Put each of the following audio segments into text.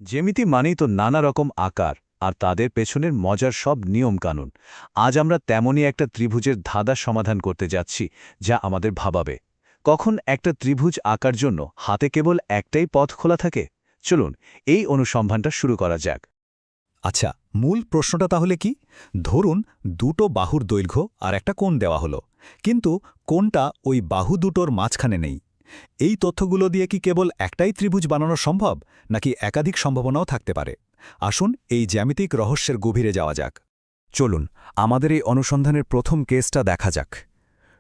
জ্যামিতি মানেই তো নানা রকম আকার আর তাদের পেছনের মজার সব নিয়মকানুন। আজ আমরা তেমনই একটা ত্রিভুজের ধাঁধা সমাধান করতে যাচ্ছি, যা আমাদের ভাবাবে। কখন একটা ত্রিভুজ আঁকার জন্য হাতে কেবল একটাই পথ খোলা থাকে? চলুন এই অনুসন্ধানটা শুরু করা যাক। আচ্ছা, মূল প্রশ্নটা তাহলে কি? ধরুন দুটো বাহুর দৈর্ঘ্য আর একটা কোণ দেওয়া হলো, কিন্তু কোণটা ওই বাহু দুটোর মাঝখানে নেই। এই তথ্যগুলো দিয়ে কি কেবল একটাই ত্রিভুজ বানানো সম্ভব, নাকি একাধিক সম্ভাবনাও থাকতে পারে? আসুন এই জ্যামিতিক রহস্যের গভীরে যাওয়া যাক। চলুন আমাদের এই অনুসন্ধানের প্রথম কেসটা দেখা যাক।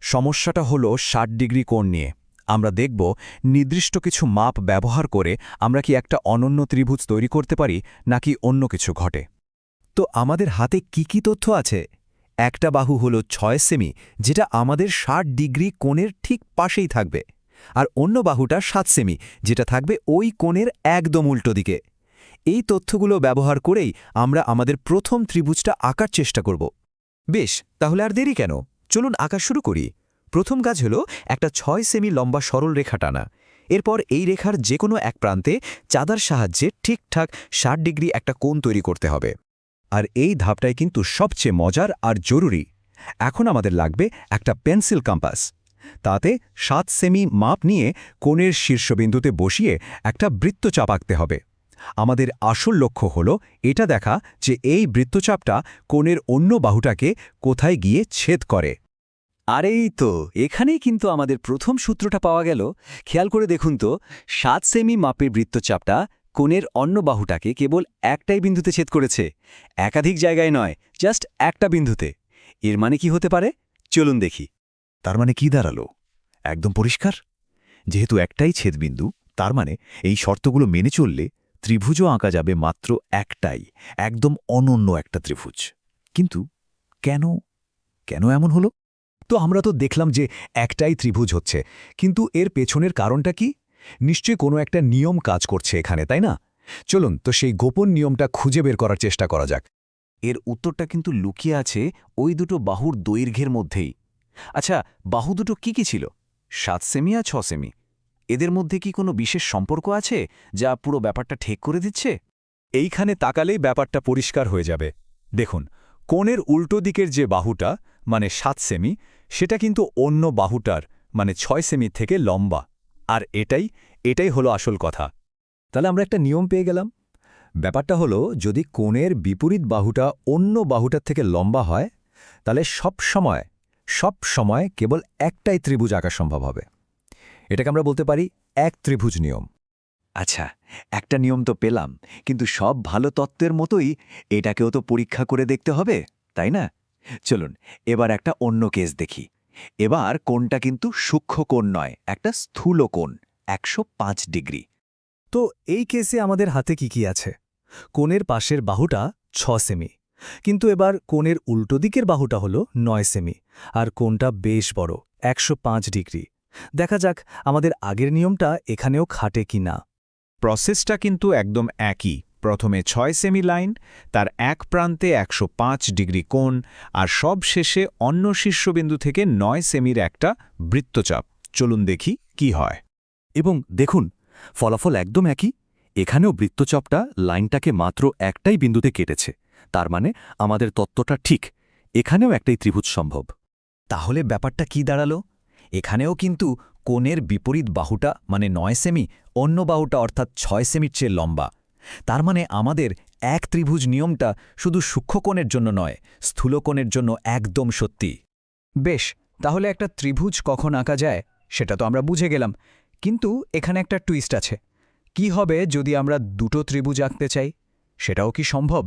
সমস্যাটা হলো ৬০ ডিগ্রি কোণ নিয়ে। আমরা দেখব নির্দিষ্ট কিছু মাপ ব্যবহার করে আমরা কি একটা অনন্য ত্রিভুজ তৈরি করতে পারি, নাকি অন্য কিছু ঘটে। তো আমাদের হাতে কি তথ্য আছে? একটা বাহু হলো ৬ সেমি, যেটা আমাদের ৬০ ডিগ্রি কোণের ঠিক পাশেই থাকবে, আর অন্য বাহুটা ৭ সেমি, যেটা থাকবে ওই কোণের একদম উল্টো দিকে। এই তথ্যগুলো ব্যবহার করেই আমরা আমাদের প্রথম ত্রিভুজটা আঁকার চেষ্টা করব। বেশ, তাহলে আর দেরি কেন? চলুন আঁকা শুরু করি। প্রথম কাজ হলো একটা ৬ সেমি লম্বা সরল রেখা টানা। এরপর এই রেখার যে কোনো এক প্রান্তে চাঁদার সাহায্যে ঠিকঠাক ৬০ ডিগ্রি একটা কোণ তৈরি করতে হবে। আর এই ধাপটাই কিন্তু সবচেয়ে মজার আর জরুরি। এখন আমাদের লাগবে একটা পেন্সিল কম্পাস। তাতে ৭ সেমি মাপ নিয়ে কোণের শীর্ষবিন্দুতে বসিয়ে একটা বৃত্তচাপ আঁকতে হবে। আমাদের আসল লক্ষ্য হলো এটা দেখা যে এই বৃত্তচাপটা কোণের অন্য বাহুটাকে কোথায় গিয়ে ছেদ করে। আর এই তো এখানেই কিন্তু আমাদের প্রথম সূত্রটা পাওয়া গেল। খেয়াল করে দেখুন তো, ৭ সেমি মাপের বৃত্তচাপটা কোণের অন্য বাহুটাকে কেবল একটাই বিন্দুতে ছেদ করেছে, একাধিক জায়গায় নয়, জাস্ট একটা বিন্দুতে। এর মানে কি হতে পারে? চলুন দেখি। তার মানে কি দাঁড়ালো? একদম পরিষ্কার। যেহেতু একটাই ছেদবিন্দু, তার মানে এই শর্তগুলো মেনে চললে ত্রিভুজও আঁকা যাবে মাত্র একটাই, একদম অনন্য একটা ত্রিভুজ। কিন্তু কেন কেন এমন হলো? তো আমরা তো দেখলাম যে একটাই ত্রিভুজ হচ্ছে, কিন্তু এর পেছনের কারণটা কি? নিশ্চয়ই কোনো একটা নিয়ম কাজ করছে এখানে, তাই না? চলুন তো সেই গোপন নিয়মটা খুঁজে বের করার চেষ্টা করা যাক। এর উত্তরটা কিন্তু লুকিয়ে আছে ওই দুটো বাহুর দৈর্ঘ্যের মধ্যেই। আচ্ছা, বাহু দুটো কি ছিল? ৭ সেমি আর ৬ সেমি। এদের মধ্যে কি কোনো বিশেষ সম্পর্ক আছে যা পুরো ব্যাপারটা ঠিক করে দিচ্ছে? এইখানে তাকালেই ব্যাপারটা পরিষ্কার হয়ে যাবে। দেখুন, কোণের উল্টো দিকের যে বাহুটা, মানে ৭ সেমি, সেটা কিন্তু অন্য বাহুটার মানে ৬ সেমি থেকে লম্বা। আর এটাই হলো আসল কথা। তাহলে আমরা একটা নিয়ম পেয়ে গেলাম। ব্যাপারটা হলো, যদি কোণের বিপরীত বাহুটা অন্য বাহুটার থেকে লম্বা হয়, তাহলে সব সময় কেবল একটাই ত্রিভুজ আঁকা সম্ভব হবে। এটাকে আমরা বলতে পারি এক ত্রিভুজ নিয়ম। আচ্ছা, একটা নিয়ম তো পেলাম, কিন্তু সব ভালো তত্ত্বের মতোই এটাকেও তো পরীক্ষা করে দেখতে হবে, তাই না? চলুন এবার একটা অন্য কেস দেখি। এবার কোণটা কিন্তু সূক্ষ্ম কোণ নয়, একটা স্থূল কোণ, ১০৫ ডিগ্রি। তো এই কেসে আমাদের হাতে কি আছে? কোণের পাশের বাহুটা ৬ সেমি, কিন্তু এবার কোণের উল্টো দিকের বাহুটা হলো ৯ সেমি, আর কোণটা বেশ বড়, ১০৫ ডিগ্রি। দেখা যাক আমাদের আগের নিয়মটা এখানেও খাটে কি না। প্রসেসটা কিন্তু একদম একই। প্রথমে ৬ সেমি লাইন, তার এক প্রান্তে ১০৫ ডিগ্রি কোণ, আর সব শেষে অন্য শীর্ষবিন্দু থেকে ৯ সেমির একটা বৃত্তচাপ। চলুন দেখি কি হয়। এবং দেখুন, ফলাফল একদম একই। এখানেও বৃত্তচাপটা লাইনটাকে মাত্র একটাই বিন্দুতে কেটেছে। তার মানে আমাদের তত্ত্বটা ঠিক, এখানেও একটাই ত্রিভুজ সম্ভব। তাহলে ব্যাপারটা কি দাঁড়ালো? এখানেও কিন্তু কোণের বিপরীত বাহুটা মানে ৯ সেমি, অন্য বাহুটা অর্থাৎ ৬ সেমির চেয়ে লম্বা। তার মানে আমাদের এক ত্রিভুজ নিয়মটা শুধু সূক্ষ্মকোণের জন্য নয়, স্থূলকোণের জন্য একদম সত্যি। বেশ, তাহলে একটা ত্রিভুজ কখন আঁকা যায় সেটা তো আমরা বুঝে গেলাম, কিন্তু এখানে একটা টুইস্ট আছে। কি হবে যদি আমরা দুটো ত্রিভুজ আঁকতে চাই? সেটাও কি সম্ভব?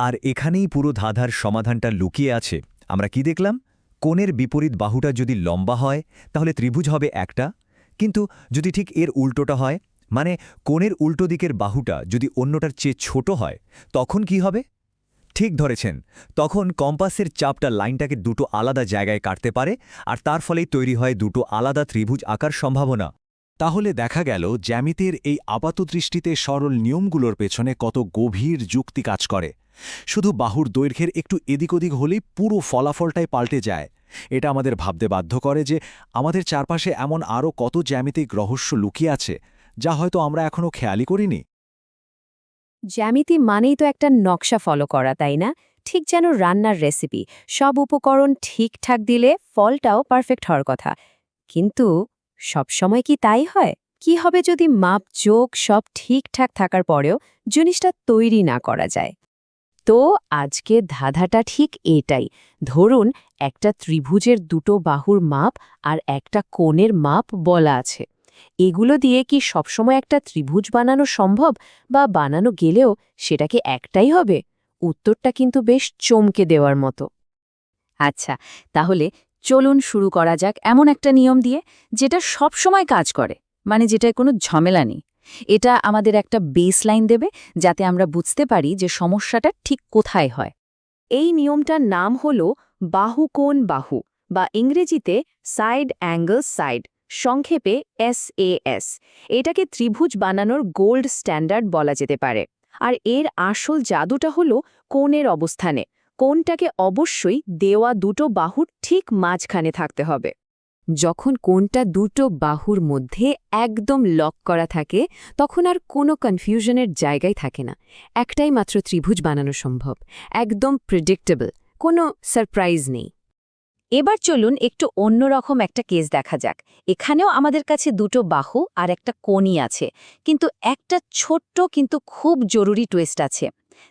আর এখানেই পুরো ধাঁধার সমাধানটা লুকিয়ে আছে। আমরা কি দেখলাম? কোণের বিপরীত বাহুটা যদি লম্বা হয়, তাহলে ত্রিভুজ হবে একটা। কিন্তু যদি ঠিক এর উল্টোটা হয়, মানে কোণের উল্টো দিকের বাহুটা যদি অন্যটার চেয়ে ছোট হয়, তখন কি হবে? ঠিক ধরেছেন, তখন কম্পাসের চাপটা লাইনটাকে দুটো আলাদা জায়গায় কাটতে পারে, আর তার ফলেই তৈরি হয় দুটো আলাদা ত্রিভুজ আঁকার সম্ভাবনা। তাহলে দেখা গেল জ্যামিতির এই আপাতদৃষ্টিতে সরল নিয়মগুলোর পেছনে কত গভীর যুক্তি কাজ করে। শুধু বাহুর দৈর্ঘ্যের একটু এদিক ওদিক হলেই পুরো ফলাফলটাই পাল্টে যায়। এটা আমাদের ভাবতে বাধ্য করে যে আমাদের চারপাশে এমন আরও কত জ্যামিতিক রহস্য লুকিয়ে আছে, যা হয়তো আমরা এখনও খেয়ালই করিনি। জ্যামিতি মানেই তো একটা নকশা ফলো করা, তাই না? ঠিক যেন রান্নার রেসিপি, সব উপকরণ ঠিকঠাক দিলে ফলটাও পারফেক্ট হওয়ার কথা। কিন্তু সবসময় কি তাই হয়? কি হবে যদি মাপ যোগ সব ঠিকঠাক থাকার পরেও জিনিসটা তৈরি না করা যায়? তো আজকে ধাঁধাটা ঠিক এটাই। ধরুন একটা ত্রিভুজের দুটো বাহুর মাপ আর একটা কোণের মাপ বলা আছে। এগুলো দিয়ে কি সবসময় একটা ত্রিভুজ বানানো সম্ভব, বা বানানো গেলেও সেটা কি একটাই হবে? উত্তরটা কিন্তু বেশ চমকে দেওয়ার মতো। আচ্ছা, তাহলে চলুন শুরু করা যাক এমন একটা নিয়ম দিয়ে, যেটা সবসময় কাজ করে, মানে যেটায় কোনো ঝামেলা নেই। এটা আমাদের একটা বেসলাইন দেবে, যাতে আমরা বুঝতে পারি যে সমস্যাটা ঠিক কোথায় হয়। এই নিয়মটার নাম হল বাহু কোণ বাহু, বা ইংরেজিতে সাইড অ্যাঙ্গেল সাইড, সংক্ষেপে SAS। এটাকে ত্রিভুজ বানানোর গোল্ড স্ট্যান্ডার্ড বলা যেতে পারে। আর এর আসল জাদুটা হল কোণের অবস্থানে। কোণটাকে অবশ্যই দেওয়া দুটো বাহুর ঠিক মাঝখানে থাকতে হবে। যখন কোণটা দুটো বাহুর মধ্যে একদম লক করা থাকে, তখন আর কোনো কনফিউশনের জায়গায় থাকে না। একটাই মাত্র ত্রিভুজ বানানো সম্ভব, একদম প্রেডিক্টেবল, কোনো সারপ্রাইজ নেই। এবার চলুন একটু অন্যরকম একটা কেস দেখা যাক। এখানেও আমাদের কাছে দুটো বাহু আর একটা কোণই আছে, কিন্তু একটা ছোট্ট কিন্তু খুব জরুরি টুইস্ট আছে।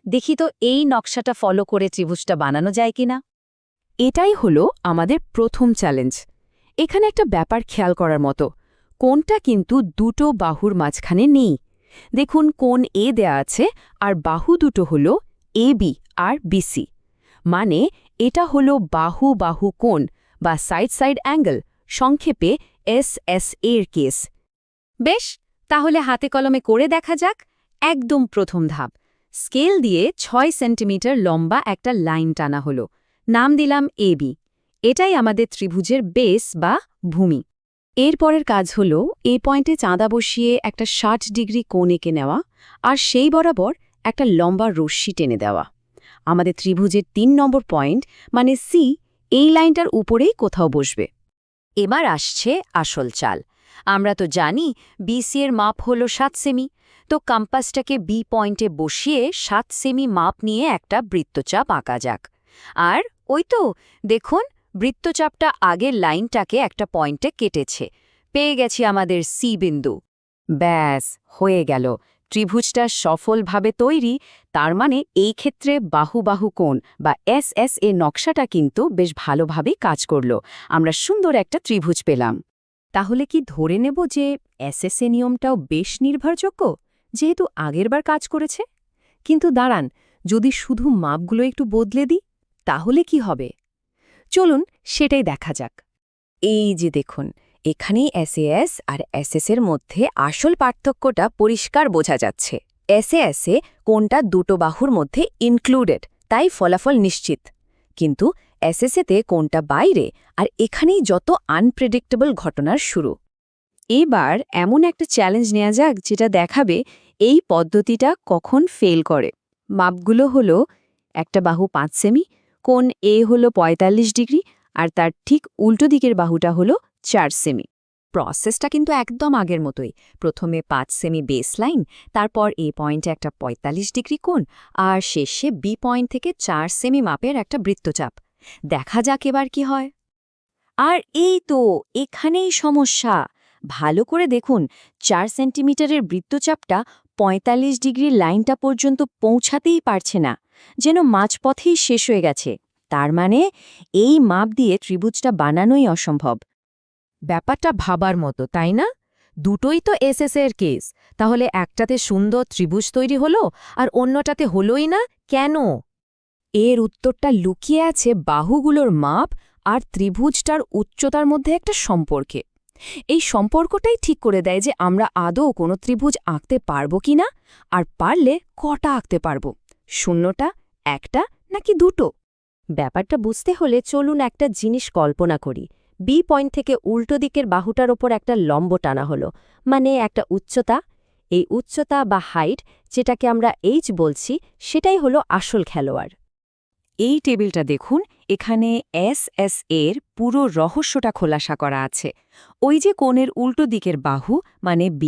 দেখি তো এই নকশাটা ফলো করে ত্রিভুজটা বানানো যায় কিনা। এটাই হলো আমাদের প্রথম চ্যালেঞ্জ। এখানে একটা ব্যাপার খেয়াল করার মতো, কোণটা কিন্তু দুটো বাহুর মাঝখানে নেই। দেখুন, কোণ এ দেয়া আছে আর বাহু দুটো হল AB আর BC। মানে এটা হলো বাহু বাহু কোণ, বা সাইড সাইড অ্যাঙ্গেল, সংক্ষেপে SSA এর কেস। বেশ, তাহলে হাতে কলমে করে দেখা যাক। একদম প্রথম ধাপ, স্কেল দিয়ে 6 সেন্টিমিটার লম্বা একটা লাইন টানা হলো। নাম দিলাম AB। এটাই আমাদের ত্রিভুজের বেস বা ভূমি। এরপরের কাজ হলো এই পয়েন্টে চাঁদা বসিয়ে একটা 60 ডিগ্রি কোণ এঁকে নেওয়া, আর সেই বরাবর একটা লম্বা রশ্মি টেনে দেওয়া। আমাদের ত্রিভুজের 3 নম্বর পয়েন্ট মানে C এই লাইনটার উপরেই কোথাও বসবে। এবার আসছে আসল চাল। আমরা তো জানি BC এর মাপ হলো 7 সেমি, তো কম্পাসটাকে B পয়েন্টে বসিয়ে 7 সেমি মাপ নিয়ে একটা বৃত্তচাপ আঁকা যাক। আর ওই তো দেখুন, বৃত্তচাপটা আগের লাইনটাকে একটা পয়েন্টে কেটেছে। পেয়ে গেছি আমাদের C বিন্দু। ব্যাস, হয়ে গেল, ত্রিভুজটা সফলভাবে তৈরি। তার মানে এই ক্ষেত্রে বাহু বাহু কোণ বা SSA নকশাটা কিন্তু বেশ ভালোভাবেই কাজ করল। আমরা সুন্দর একটা ত্রিভুজ পেলাম। তাহলে কি ধরে নেব যে SSA নিয়মটাও বেশ নির্ভরযোগ্য, যেহেতু আগেরবার কাজ করেছে? কিন্তু দাঁড়ান, যদি শুধু মাপগুলো একটু বদলে দিই, তাহলে কি হবে? চলুন সেটাই দেখা যাক। এই যে দেখুন, এখানেই SAS আর SS এর মধ্যে আসল পার্থক্যটা পরিষ্কার বোঝা যাচ্ছে। SAS-এ কোণটা দুটো বাহুর মধ্যে ইনক্লুডেড, তাই ফলাফল নিশ্চিত। কিন্তু SSA-তে কোণটা বাইরে, আর এখানেই যত আনপ্রেডিক্টেবল ঘটনার শুরু। এবার এমন একটা চ্যালেঞ্জ নেওয়া যাক যেটা দেখাবে এই পদ্ধতিটা কখন ফেল করে। মাপগুলো হলো একটা বাহু 5 সেমি, কোণ A হলো 45 ডিগ্রি, আর তার ঠিক উল্টো দিকের বাহুটা হলো 4 সেমি। প্রসেসটা কিন্তু একদম আগের মতোই। প্রথমে 5 সেমি বেস লাইন, তারপর A পয়েন্টে একটা 45 ডিগ্রি কোণ, আর শেষে B পয়েন্ট থেকে 4 সেমি মাপের একটা বৃত্তচাপ। দেখা যাক এবার কি হয়। আর এই তো এখানেই সমস্যা। ভালো করে দেখুন, 4 সেন্টিমিটারের বৃত্তচাপটা 45 ডিগ্রি লাইনটা পর্যন্ত পৌঁছাতেই পারছে না, যেন মাঝপথেই শেষ হয়ে গেছে। তার মানে এই মাপ দিয়ে ত্রিভুজটা বানানোই অসম্ভব। ব্যাপারটা ভাবার মতো, তাই না? দুটোই তো SSA এর কেস, তাহলে একটাতে সুন্দর ত্রিভুজ তৈরি হলো আর অন্যটাতে হলোই না কেন? এর উত্তরটা লুকিয়ে আছে বাহুগুলোর মাপ আর ত্রিভুজটার উচ্চতার মধ্যে একটা সম্পর্কে। এই সম্পর্কটাই ঠিক করে দেয় যে আমরা আদৌ কোনো ত্রিভুজ আঁকতে পারবো কিনা, আর পারলে কটা আঁকতে পারবো, শূন্যটা, একটা নাকি দুটো। ব্যাপারটা বুঝতে হলে চলুন একটা জিনিস কল্পনা করি। B পয়েন্ট থেকে উল্টো দিকের বাহুটার ওপর একটা লম্ব টানা হলো, মানে একটা উচ্চতা। এই উচ্চতা বা হাইট, যেটাকে আমরা H বলছি, সেটাই হলো আসল খেলোয়াড়। এই টেবিলটা দেখুন, এখানে SSA এর পুরো রহস্যটা খোলাসা করা আছে। ওই যে কোণের উল্টো দিকের বাহু মানে B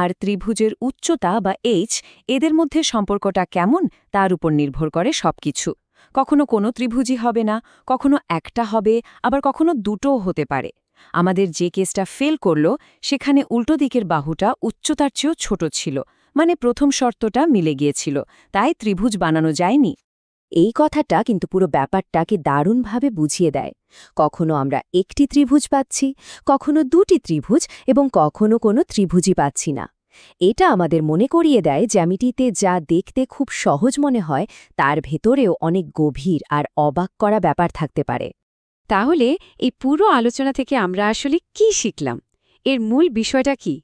আর ত্রিভুজের উচ্চতা বা এইচ এদের মধ্যে সম্পর্কটা কেমন তার উপর নির্ভর করে সবকিছু। কখনো কোনো ত্রিভুজই হবে না, কখনো একটা হবে, আবার কখনো দুটোও হতে পারে। আমাদের যে কেসটা ফেল করল সেখানে উল্টো দিকের বাহুটা উচ্চতার চেয়েও ছোট ছিল, মানে প্রথম শর্তটা মিলে গিয়েছিল, তাই ত্রিভুজ বানানো যায়নি। এই কথাটা কিন্তু পুরো ব্যাপারটাকে দারুণভাবে বুঝিয়ে দেয়। কখনো আমরা একটি ত্রিভুজ পাচ্ছি, কখনো দুটি ত্রিভুজ এবং কখনো কোনো ত্রিভুজই পাচ্ছি না। এটা আমাদের মনে করিয়ে দেয় জ্যামিতিতে যা দেখতে খুব সহজ মনে হয় তার ভেতরেও অনেক গভীর আর অবাক করা ব্যাপার থাকতে পারে। তাহলে এই পুরো আলোচনা থেকে আমরা আসলে কি শিখলাম? এর মূল বিষয়টা কি?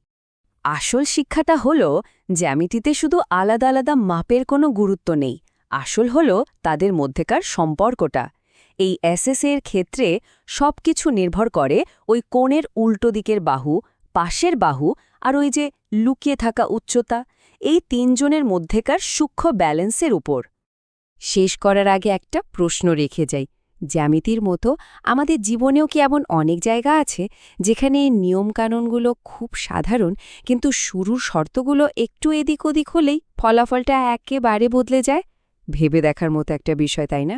আসল শিক্ষাটা হলো জ্যামিতিতে শুধু আলাদা আলাদা মাপের কোনো গুরুত্ব নেই, আসল হলো তাদের মধ্যেকার সম্পর্কটা। এই এসএসএর ক্ষেত্রে সবকিছু নির্ভর করে ওই কোণের উল্টো দিকের বাহু, পাশের বাহু আর ওই যে লুকিয়ে থাকা উচ্চতা, এই তিনজনের মধ্যেকার সূক্ষ্ম ব্যালেন্সের উপর। শেষ করার আগে একটা প্রশ্ন রেখে যাই, জ্যামিতির মতো আমাদের জীবনেও কি এমন অনেক জায়গা আছে যেখানে এই নিয়মকানুনগুলো খুব সাধারণ, কিন্তু শুরুর শর্তগুলো একটু এদিক ওদিক হলেই ফলাফলটা একেবারে বদলে যায়? ভেবে দেখার মতো একটা বিষয়, তাই না?